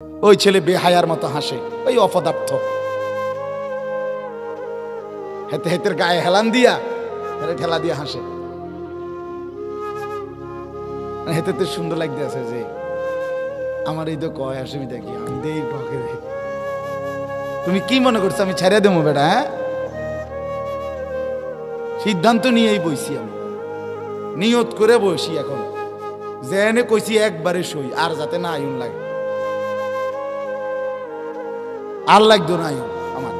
ওই ছেলে বেহায়ার মতো হাসে, ওই অপদার্থ, হেতে হেতের গায়ে হেলান দিয়া ঠেলা দিয়া হাসে। হেতে সুন্দর লাগতে আছে যে আমার এই তো কয় অসুবিধা কি, আমি দেই ঠকে দে। তুমি কি মনে করছো আমি ছেড়ে দেবো বেটা? হ্যাঁ, সিদ্ধান্ত নিয়েই বইছি, আমি নিয়ত করে বসি এখন, জেনে কইছি একবারে সই, আর যাতে না আয়ুন লাগে, আর লাগতো না আয়ুন আমার।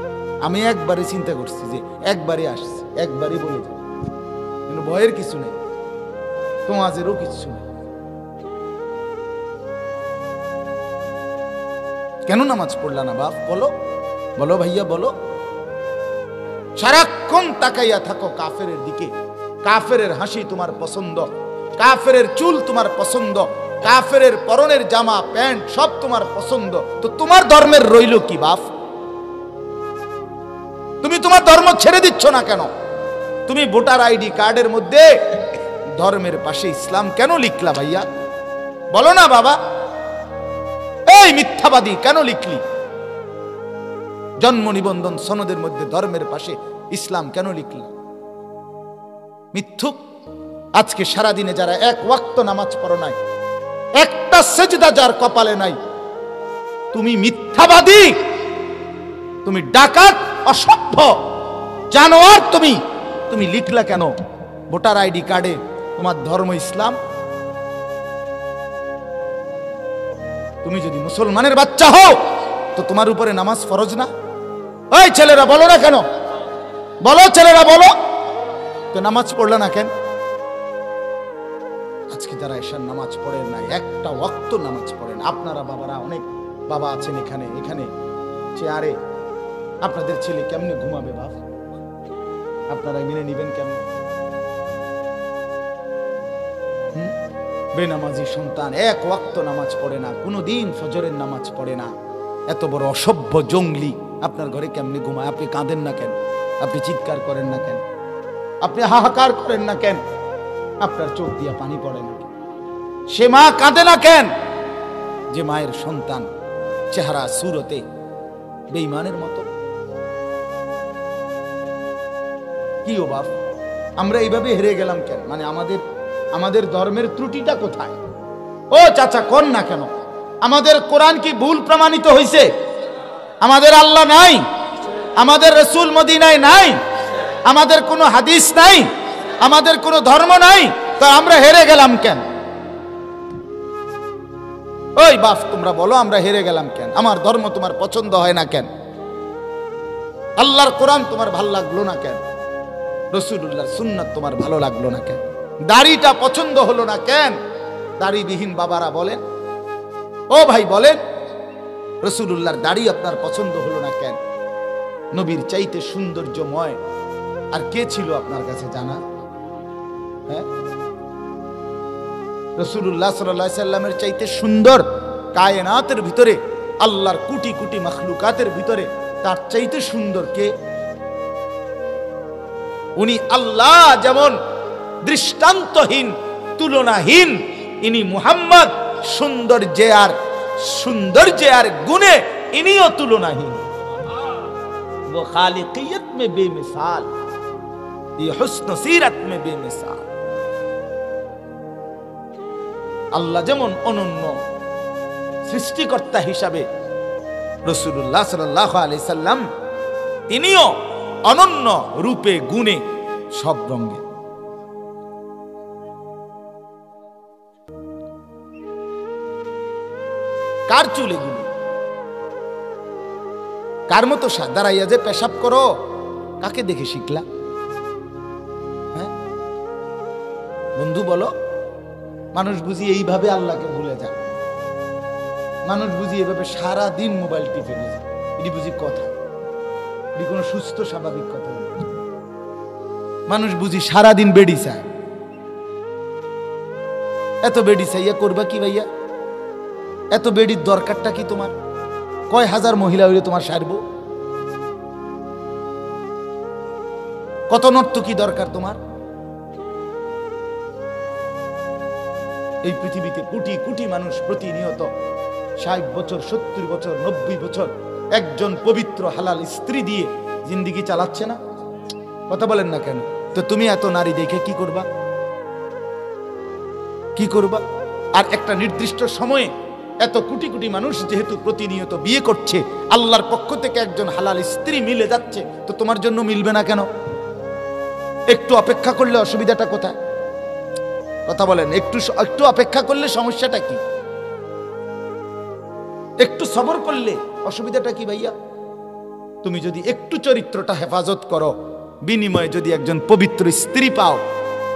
আমি একবারে চিন্তা করছি যে একবারে আসছি, একবারে বলে যাব, কিন্তু ভয়ের কিছু নেই, তোমাদেরও কিছু নেই। কেন নামাজ পড়লা না বাপ? বলো বলো ভাইয়া বলো। সারাক্ষণ তাকাইয়া থাকো কাফের দিকে, কাফের হাসি তোমার পছন্দ, কাফের চুল তোমার পছন্দ, কাফের পরনের জামা প্যান্ট সব তোমার পছন্দ, তো তোমার ধর্মের রইল কি বাপ? তুমি তোমার ধর্ম ছেড়ে দিচ্ছ না কেন? তুমি ভোটার আইডি কার্ডের মধ্যে ধর্মের পাশে ইসলাম কেন লিখলা ভাইয়া? বলো না বাবা। এই মিথ্যাবাদী কেন লিখলি? জন্ম নিবন্ধন সনদের মধ্যে ধর্মের পাশে ইসলাম কেন লিখলি? মিথ্যুক। আজকে সারাদিনে যারা এক ওয়াক্ত নামাজ পড়ো নাই, একটা সেজদা যার কপালে নাই, তুমি মিথ্যাবাদী, তুমি ডাকাত, অসভ্য, জানোয়ার। তুমি লিখলা কেন ভোটার আইডি কার্ডে তোমার ধর্ম ইসলাম? তুমি যদি মুসলমানের বাচ্চা হও তো তোমার উপরে নামাজ ফরজ না? ওই ছেলেরা বলো না কেন? বলো ছেলেরা বলো তো, নামাজ পড়লে না কেন? আজকে যারা এশার নামাজ পড়েন না, একটা ওয়াক্ত নামাজ পড়েন, আপনারা বাবারা অনেক বাবা আছেন এখানে এখানে চেয়ারে, আপনাদের ছেলে কেমনে ঘুমাবে বাপ? আপনারা মেনে নিবেন কেমনে? বেনামাজি সন্তান এক ওয়াক্ত নামাজ পড়ে না, কোনোদিন ফজরের নামাজ পড়ে না, এত বড় অসভ্য জঙ্গলি আপনার ঘরে কেমনে ঘুমায়? আপনি কাঁদেন না কেন? আপনি চিৎকার করেন না কেন? আপনি হাহাকার করেন না কেন? আপনার চোখ দিয়া পানি পড়ে না কেন? সে মা কাঁদে না কেন যে মায়ের সন্তান চেহারা সুরতে বেঈমানের মতো? কি ও বাপ, আমরা এইভাবে হেরে গেলাম কেন? মানে আমাদের ধর্মের ত্রুটিটা কোথায়? ও চাচা কোন না কেন? আমাদের কোরআন কি ভুল প্রমাণিত হয়েছে? আমাদের আল্লাহ নাই, আমাদের রসুল মদিনায় নাই, আমাদের কোনো হাদিস নাই, আমাদের কোনো ধর্ম নাই, তো আমরা হেরে গেলাম কেন? ওই বাপ তোমরা বলো আমরা হেরে গেলাম কেন? আমার ধর্ম তোমার পছন্দ হয় না কেন? আল্লাহর কোরআন তোমার ভালো লাগলো না কেন? রাসূলুল্লাহর সুন্নাত তোমার ভালো লাগলো না কেন? দাড়িটা পছন্দ হলো না কেন? দাড়িবিহীন বাবারা বলেন, ও ভাই বলেন, রাসূলুল্লাহর দাড়ি আপনার পছন্দ হলো না কেন? নবীর চাইতে সৌন্দর্যময় আর কে ছিল আপনার কাছে জানা? হ্যাঁ, রাসূলুল্লাহ সাল্লাল্লাহু আলাইহি সাল্লামের চাইতে সুন্দর কায়নাতের ভিতরে, আল্লাহর কোটি কোটি মাখলুকাতের ভিতরে তার চাইতে সুন্দর কে? উনি আল্লাহ যেমন দৃষ্টান্তহীন, তুলনাহীন, ইনি মুহাম্মদ সৌন্দর্যে আর গুণে ইনিও তুলনাহীন। वो खालिकियत में बेमिसाल, ये हुस्न सीरत में बेमिसाल। আল্লাহ যেমন অনন্য সৃষ্টিকর্তা হিসাবে, রাসূলুল্লাহ সাল্লাল্লাহু আলাইহি সাল্লাম তিনিও অনন্য রূপে গুণে সব রঙে। কার চুল এগুলো? কার মতো দাঁড়াইয়া যে পেশাব করো, কাকে দেখে শিখলা? হ্যাঁ বন্ধু বলো, মানুষ বুঝি এইভাবে আল্লাহকে ভুলে যায়, মানুষ বুঝি এভাবে সারা দিন মোবাইল টিপে বুঝি, এটি বুঝি কথা, এটি কোনো সুস্থ স্বাভাবিক কথা? মানুষ বুঝি সারাদিন বেডি চায়, এত বেডি চাইয়া করবা কি ভাইয়া? এত বেডির দরকারটা কি তোমার? কয় হাজার মহিলা হইলে তোমার সারবো? কত নর্তকী দরকার তোমার? এই পৃথিবীতে কোটি কোটি মানুষ প্রতিনিয়ত 60 বছর 70 বছর 90 বছর একজন পবিত্র হালাল স্ত্রী দিয়ে জিন্দেগি চালাচ্ছে না? কথা বলেন না কেন? তো তুমি এত নারী দেখে কি করবা? কি করবা? আর একটা নির্দিষ্ট সময়ে এত কোটি কোটি মানুষ যেহেতু প্রতিনিয়ত বিয়ে করছে, আল্লাহর পক্ষ থেকে একজন হালাল স্ত্রী মিলে যাচ্ছে, তো তোমার জন্য মিলবে না কেন? একটু অপেক্ষা করলে অসুবিধাটা কোথায়? কথা বলেন, একটু অপেক্ষা করলে সমস্যাটা কি? একটু সবর করলে অসুবিধাটা কি ভাইয়া? তুমি যদি একটু চরিত্রটা হেফাজত করো, বিনিময়ে যদি একজন পবিত্র স্ত্রী পাও,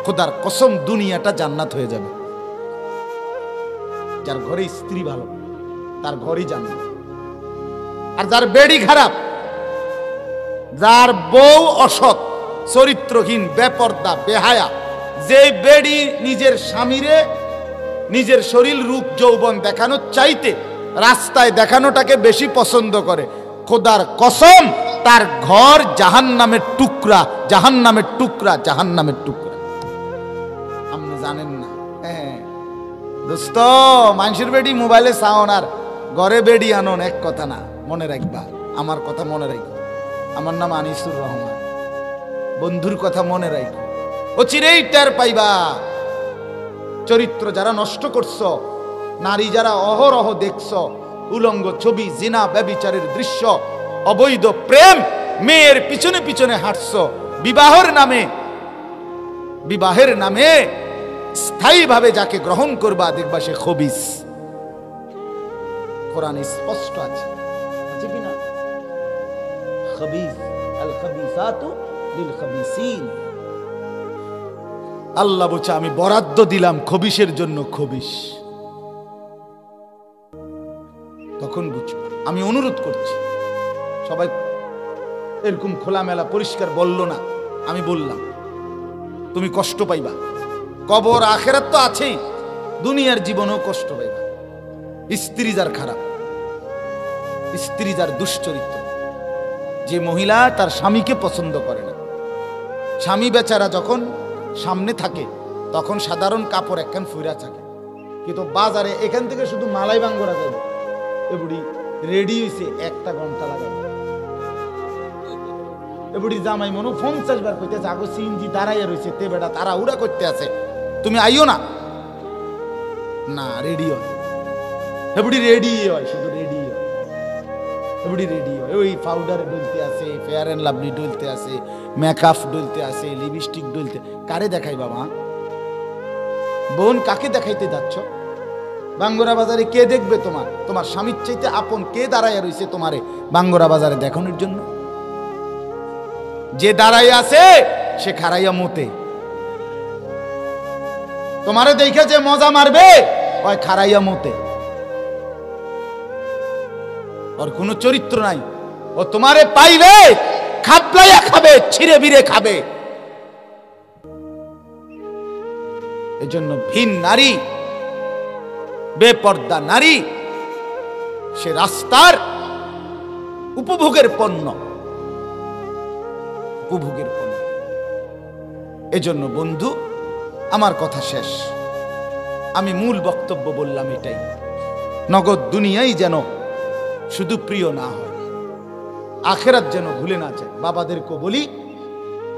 খোদার কসম দুনিয়াটা জান্নাত হয়ে যাবে। যার ঘরে স্ত্রী ভালো তার ঘরই জান্নাত। আর যার বেড়ি খারাপ, যার বউ অসৎ, চরিত্রহীন, বেপর্দা, বেহায়া, যে বেড়ি নিজের স্বামীরে নিজের শরীর রূপ যৌবন দেখানোর চাইতে রাস্তায় দেখানোটাকে বেশি পছন্দ করে, খোদার কসম তার ঘর জাহান্নামের টুকরা, জাহান্নামের টুকরা, জাহান্নামের টুকরা। আপনি জানেন না? হ্যাঁ দোস্ত, মানুষের বেডি মোবাইলে চাওন আর ঘরে বেডি আনন এক কথা না। মনে রাখবা, আমার কথা মনে রাখবা। আমার নাম আনিসুর রহমান। বন্ধুর কথা মনে রাখবা, ও চিরেই টের পাইবা। চরিত্র যারা নষ্ট করছো, নারী যারা অহরহ দেখছো, উলঙ্গ ছবি, জিনা, ব্যভিচারের দৃশ্য, অবৈধ প্রেম, মেয়ের পিছনে পিছনে হাঁটছো, বিবাহের নামে স্থায়ীভাবে যাকে গ্রহণ করবা দেখবা সে খবিস। কোরআনে স্পষ্ট আছে, আছে কি না? খবিস, আল খবিসাতু লিল খবিসিন। আল্লাহ বলছে আমি বরাদ্দ দিলাম খবিসের জন্য খবিস। তখন বুঝবো। আমি অনুরোধ করছি, সবাই এরকম খোলামেলা পরিষ্কার বলল না, আমি বললাম। তুমি কষ্ট পাইবা, কবর আখেরাত তো আছেই, দুনিয়ার জীবনেও কষ্ট পাইবা। স্ত্রী যার খারাপ, স্ত্রী যার দুশ্চরিত্র, যে মহিলা তার স্বামীকে পছন্দ করে না, স্বামী বেচারা যখন সামনে থাকে তখন সাধারণ কাপড় একখান ফুইরা থাকে, কিন্তু বাজারে এখান থেকে শুধু মালাই বাঙ্গরা যাবে, এবুড়ি রেডি হয়েছে 1 ঘন্টা লাগাবে। এবুড়ি জামাই মনে 50 বার কইতেছে আগো সিনজি দাঁড়াইয়া রয়েছে, তে বেটা তারা উড়া করতে আছে, তুমি আইও না। না, রেডি হয়, এবুড়ি রেডি হয়, শুধু রেডি হয়, এবুড়ি রেডি হয়। ওই পাউডারে ডলতে আছে, ফেয়ার অ্যান্ড লাভলি ডলতে আছে, মেকআপ ডলতে আছে, লিপস্টিক ডলতে। কারে দেখাই বাবা? বোন, কাকে দেখাইতে যাচ্ছ? বাঙ্গরা বাজারে কে দেখবে? তোমার স্বামীর চাইতে আপন কে দাঁড়াইয়া রয়েছে তোমারে বাঙ্গরা বাজারে দেখানোর জন্য? যে দাঁড়াই আছে সে খারাইয়া মতে। তোমারে দেখে যে মজা মারবে ওই খারাইয়া মতে। ওর কোনো চরিত্র নাই, ও তোমারে পাইবে খাবলাইয়া খাবে, ছিঁড়ে বিড়ে খাবে। এজন্য ভিন নারী, বেপর্দা নারী, সে রাস্তার উপভোগের পণ্য, উপভোগের পণ্য। এজন্য বন্ধু, আমার কথা শেষ। আমি মূল বক্তব্য বললাম এটাই, নগদ দুনিয়াই যেন শুধু প্রিয় না হয়, আখেরাত যেন ভুলে না যায়। বাবাদেরকে বলি,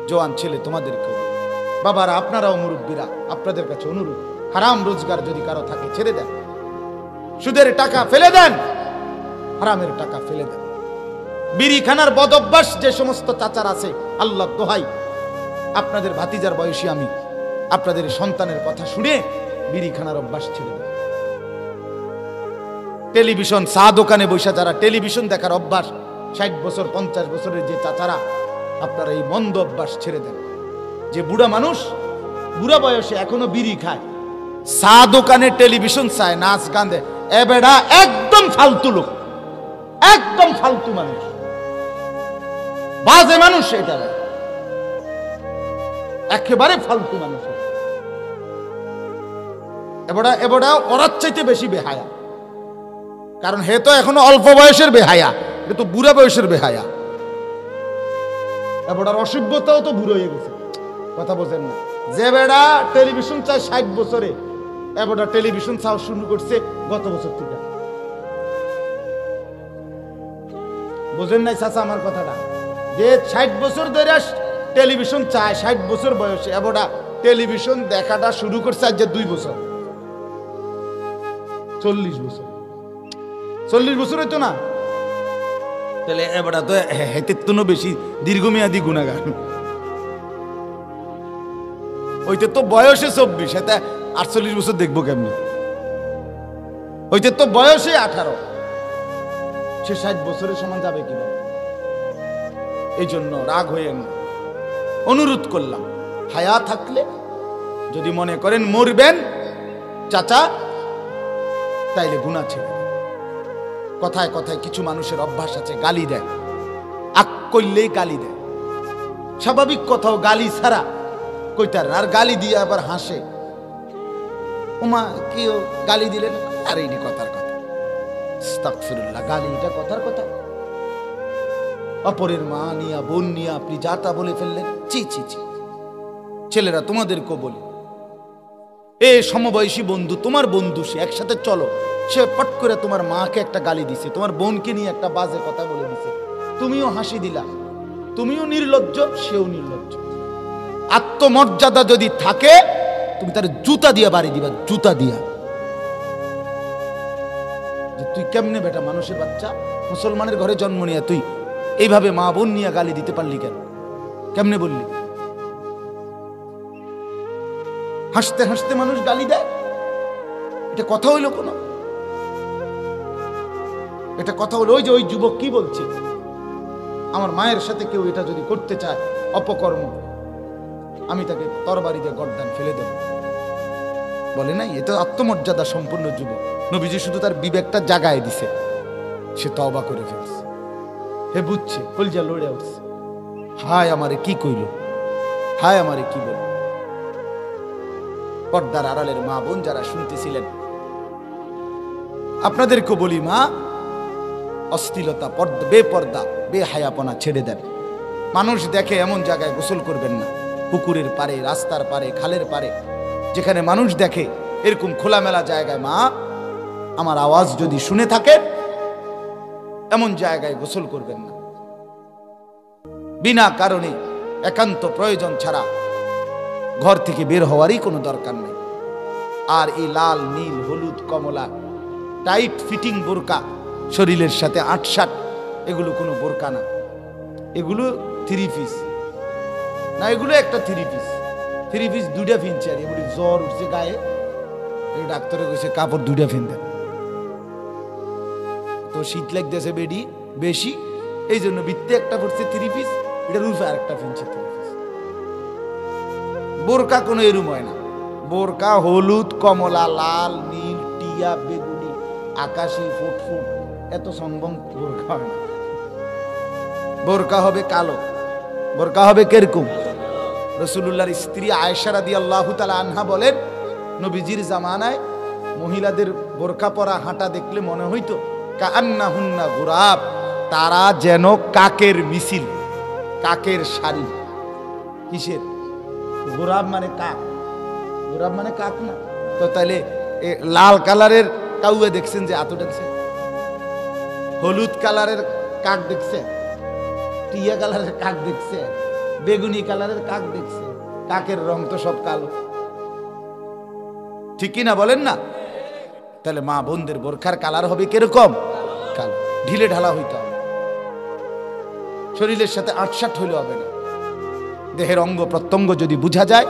জওয়ান ছেলে তোমাদেরকে বলি, বাবারা আপনারাও মুরব্বীরা, আপনাদের কাছে অনুরোধ, হারাম রোজগার যদি কারো থাকে ছেড়ে দেন, সুদের টাকা ফেলে দেন, হারামের টাকা ফেলে দেন। বিড়ি খানার বদ অভ্যাস যে সমস্ত চাচার আছে, আল্লাহ দোহাই, আপনাদের ভাতিজার বয়সী আমি, আপনাদের সন্তানের কথা শুনে বিড়ি খানার অভ্যাস ছেড়ে দেন। টেলিভিশন, চা দোকানে বসে যারা টেলিভিশন দেখার অভ্যাস, 60 বছর 50 বছরের যে চাচারা, আপনারা এই মন্দ অভ্যাস ছেড়ে দেন। যে বুড়া মানুষ বুড়া বয়সে এখনো বিড়ি খায়, চা দোকানে টেলিভিশন চায়, নাচ গান দেয়, এ বেড়া একদম ফালতু লোক, একদম ফালতু মানুষ, বাজে মানুষ, এটা একেবারে ফালতু মানুষ। এবড়া ওরার চাইতে বেশি বেহায়া, কারণ হে তো এখনো অল্প বয়সের বেহায়া, এ তো বুড়া বয়সের বেহায়া। এবড়ার অসভ্যতাও তো বুড়ো হয়ে গেছে, কথা বোঝেন না? যে বেড়া টেলিভিশন চায় 60 বছরে, এবড়া টেলিভিশন চাওয়া শুরু করছে গত বছর থেকে। বুঝেন নাই চাচা আমার কথাটা? যে 60 বছর ধরে টেলিভিশন চায়, 60 বছর বয়সে এবটা টেলিভিশন দেখাটা শুরু করছে আজ 2 বছর, 40 বছর, 40 বছর হইতো না? তাহলে এবটা তো হেতের তো বেশি দীর্ঘমেয়াদী গুণাগার। ওইতে তো বয়সে 24, এতে 48 বছর দেখবো কেমনি? ওইতে তো বয়সে 18, সে 60 বছরের সমান যাবে কিভাবে? এই জন্য রাগ হয়ে না, অনুরোধ করলাম, হায়া থাকলে যদি মনে করেন মরবেন চাচা, তাইলে গুনাহ ছেড়ে দেন। কথায় কথায় কিছু মানুষের অভ্যাস আছে, গালি দেয়, আক করলেই গালি দেয়, স্বাভাবিক কথাও গালি ছাড়া কইতার, আর গালি দিয়ে আবার হাসে, ওমা কি গালি দিলেন, আর এই কথার কথা, আস্তাগফিরুল্লাহ, গালি এটা কথার কথা? অপরের মা নিয়া বোন নিয়া আপনি যা তা বলে ফেললেন, চি চি চি। ছেলেরা তোমাদেরকেও বলি, এ সমবয়সী বন্ধু, তোমার বন্ধু, সে একসাথে চলো, সে পট করে তোমার মাকে একটা গালি দিছে, তোমার বোনকে নিয়ে একটা বাজে কথা বলে দিছে, তুমিও হাসি দিলা, তুমিও নির্লজ্জ, সেও নির্লজ্জ। আত্মমর্যাদা যদি থাকে তুমি তার জুতা দিয়া বাড়ি দিবা, জুতা দিয়া, যে তুই কেমনে বেটা মানুষের বাচ্চা, মুসলমানের ঘরে জন্ম নিয়ে তুই এইভাবে মা বোন নিয়ে গালি দিতে পারলি কেন? কেমনে বললি? হাসতে হাসতে মানুষ গালি দেয়, এটা কথা হইল কোন? এটা কথা হলো? ওই যে ওই যুবক কি বলছে, আমার মায়ের সাথে কেউ এটা যদি করতে চায় অপকর্ম, আমি তাকে তরবারি দিয়ে গর্দান ফেলে দেব, বলে নাই? এটা আত্মমর্যাদা সম্পূর্ণ যুবক। নবীজি শুধু তার বিবেকটা জাগায় দিছে, সে তওবা করে ফেলছে, হে বুঝছে, কলজা লড়ে উঠছে, হায় আমারে কি কইল, হায় আমারে কি বল। পর্দার আড়ালের মা বোন যারা শুনতেছিলেন, আপনাদেরকে বলি, মা, অশ্লীলতা, বেপর্দা, বেহায়াপনা ছেড়ে দেন। মানুষ দেখে এমন জায়গায় গোসল করবেন না, পুকুরের পারে, রাস্তার পারে, খালের পারে, যেখানে মানুষ দেখে এরকম খোলামেলা জায়গায়, মা আমার আওয়াজ যদি শুনে থাকেন, এমন জায়গায় গোসল করবেন না। বিনা কারণে একান্ত প্রয়োজন ছাড়া ঘর থেকে বের হওয়ারই কোনো দরকার নেই। আর এই লাল, নীল, হলুদ, কমলা টাইট ফিটিং বোরকা, শরীরের সাথে আটসাট, এগুলো কোনো বোরকা না, এগুলো 3 পিস না, এগুলো একটা 3 পিস। 3 পিস 2টা ফিনছে, আর এগুলি জ্বর উঠছে গায়ে, ডাক্তারে কইছে কাপড় 2টা ফিন দেন, তো শীত লাগতেছে বেডি বেশি, এই জন্য বৃত্তে একটা পড়ছে 3 পিস, এটা রুফে আর একটা ফিনছে 3 পিস। বোরকা কোনো এরুম হয় না, বোরকা হলুদ, কমলা, লাল, নীল, টিয়া, বেগুনি, আকাশি, ফুটফুট, এত সম্ভব বোরকা হয় না। বোরকা হবে কালো, বোরকা হবে কিরকম? রাসূলুল্লাহর স্ত্রী আয়েশা রাদিয়াল্লাহু তাআলা আনহা বলেন, নবীজির জামানায় মহিলাদের বোরকা পরা হাঁটা দেখলে মনে হইতো কাআন্নাহুন্না গুরাব, তারা যেন কাকের মিছিল, কাকের সারি। কিসের? গোরাব মানে কাক, গোরাব মানে কাক না তো? তাইলে লাল কালারের কাউয়ে দেখছেন যে আতো দেখছে? হলুদ কালারের কাক দেখছে? টিয়া কালারের কাক দেখছে? বেগুনি কালারের কাক দেখছে? কাকের রং তো সব কালো, ঠিক কিনা বলেন না? তাহলে মা বোনদের বোরখার কালার হবে কিরকম? কালো, ঢিলে ঢালা হইতে হবে, শরীরের সাথে আটসাট হইলে হবে না। দেহের অঙ্গ প্রত্যঙ্গ যদি বোঝা যায়,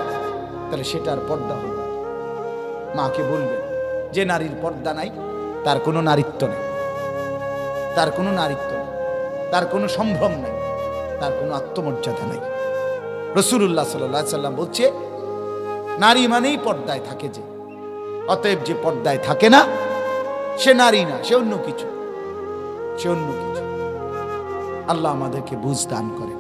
তাহলে সেটার পর্দা হবে। মাকে বলবেন, যে নারীর পর্দা নাই তার কোনো নারীত্ব নেই, তার কোনো নারীত্ব নেই, তার কোনো সম্ভ্রম নেই, তার কোনো আত্মমর্যাদা নেই। রাসূলুল্লাহ সাল্লাল্লাহু আলাইহি সাল্লাম বলছে, নারী মানেই পর্দায় থাকে যে, অতএব যে পর্দায় থাকে না সে নারী না, সে অন্য কিছু, সে অন্য কিছু। আল্লাহ আমাদেরকে বুঝ দান করে।